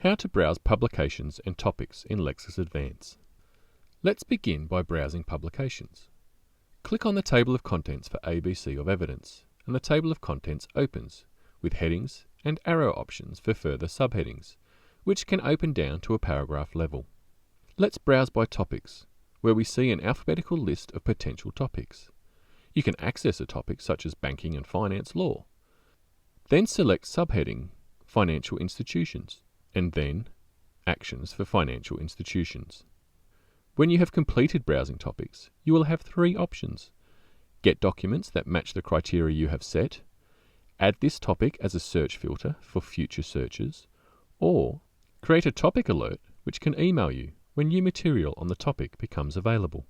How to browse publications and topics in Lexis Advance. Let's begin by browsing publications. Click on the table of contents for ABC of evidence, and the table of contents opens, with headings and arrow options for further subheadings, which can open down to a paragraph level. Let's browse by topics, where we see an alphabetical list of potential topics. You can access a topic such as banking and finance law. Then select subheading Financial Institutions, and then Actions for Financial Institutions. When you have completed browsing topics, you will have three options: get documents that match the criteria you have set, add this topic as a search filter for future searches, or create a topic alert which can email you when new material on the topic becomes available.